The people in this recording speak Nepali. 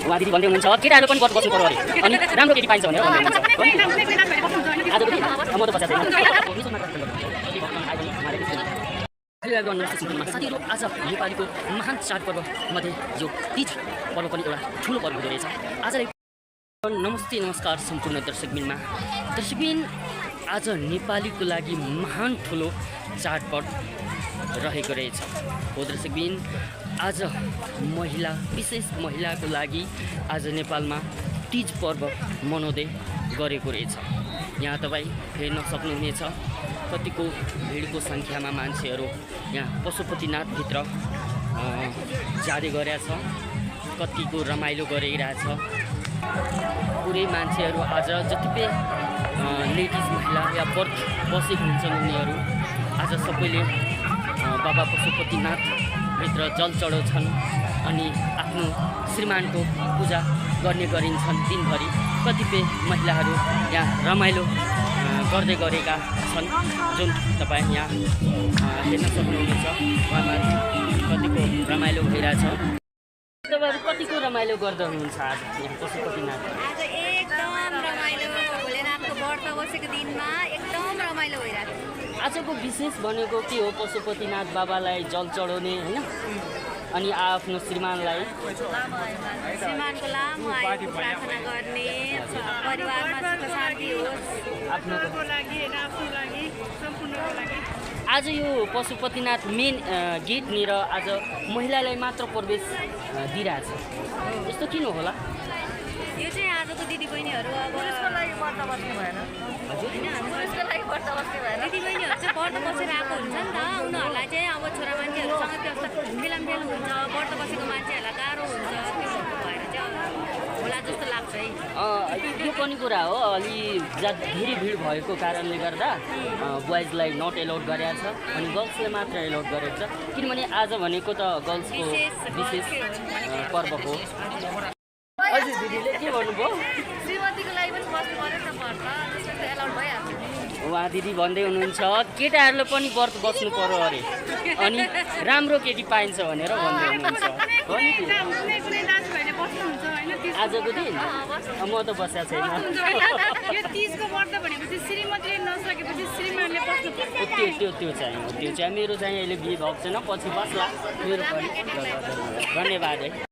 उहाँ दिदी भन्दै हुनुहुन्छ केटाहरू पनि व्रत बस्नु पर्यो अरे अनि राम्रो केटी पाइन्छ भनेर भन्दै हुनुहुन्छ आज म त बच्चा छैन साथीहरू आज नेपालीको महान चाडपर्व मध्ये यो तीज पर्व पनि एउटा ठुलो पर्व हुँदो रहेछ। आज नमस्ते नमस्कार सम्पूर्ण दर्शकबिनमा। दर्शकबिन आज नेपालीको लागि महान ठुलो चाडपर्व रहेको रहेछ हो दर्शकबिन। आज महिला विशेष महिलाको लागि आज नेपालमा तीज पर्व मनाउँदै गरेको रहेछ। यहाँ तपाईँ हेर्न सक्नुहुनेछ कतिको भिडको सङ्ख्यामा मान्छेहरू यहाँ पशुपतिनाथभित्र जाँदै गरेछ, कतिको रमाइलो गरिरहेछ। पुरै मान्छेहरू आज जतिपय लेडिज महिला या व्रत बसेको हुन्छन् उनीहरू आज सबैले बाबा पशुपतिनाथभित्र जल चढाउँछन् अनि आफ्नो श्रीमानको पूजा गर्ने गरिन्छन् दिनभरि। कतिपय महिलाहरू यहाँ रमाइलो गर्दै गरेका छन् जुन तपाईँ यहाँ हेर्न सक्नुहुनेछ। उहाँमाथि कतिको रमाइलो भइरहेछ। तपाईँहरू कतिको रमाइलो गर्दै हुनुहुन्छ आज यहाँ पशुपतिनाथ? आज एकदम रमाइलो, भोलेनाथको व्रत बसेको दिनमा एकदम रमाइलो भइरहेको छ। आजको विशेष भनेको के हो? पशुपतिनाथ बाबालाई जल चढाउने होइन, अनि आफ्नो श्रीमानलाई श्रीमानको लामो आयुको प्रार्थना गर्ने, परिवारमा सुख शान्ति होस् आफ्नो लागि र आफ्नो लागि सम्पूर्णको लागि। आज यो पशुपतिनाथ मेन गेटनिर आज महिलालाई मात्र प्रवेश दिइरहेछ, यस्तो किन होला? यो चाहिँ आजको दिदीबहिनीहरू अब पुरुषको लागि व्रत बस्ने भएन, पुरुषको लागि व्रत बस्ने भएन। दिदीबहिनीहरू चाहिँ व्रत बसेर आएको हुन्छ नि त, उनीहरूलाई चाहिँ अब छोरा मान्छेहरूसँग त्यो मिलानफेल हुन्छ, व्रत बसेको मान्छेहरूलाई गाह्रो हुन्छ, त्यो भएर चाहिँ होला जस्तो लाग्छ है। यो पनि कुरा हो, अलि धेरै भिड भएको कारणले गर्दा बोइजलाई नट एलाउड गरेको छ अनि गर्ल्सले मात्र एलाउड गरेको छ, किनभने आज भनेको त गर्ल्सको विशेष पर्व हो। हजुर दिदीले के भन्नुभयो? श्रीमतीको लागि पनि बस्नु पऱ्यो नि त व्रत, त्यसमा एलाउड भइहाल्छ। उहाँ दिदी भन्दै हुनुहुन्छ केटाहरूले पनि व्रत बस्नु पर्यो अरे अनि राम्रो केटी पाइन्छ भनेर भन्दै हुनुहुन्छ हो नि? आजको दिन म त बसेको छैन। यो तीजको व्रत भनेपछि श्रीमतीले नसकेपछि श्रीमानले बस्नु पर्छ। त्यो चाहिँ मेरो चाहिँ अहिले बिहे भएको छैन, पछि बस्ला मेरो पनि। धन्यवाद है।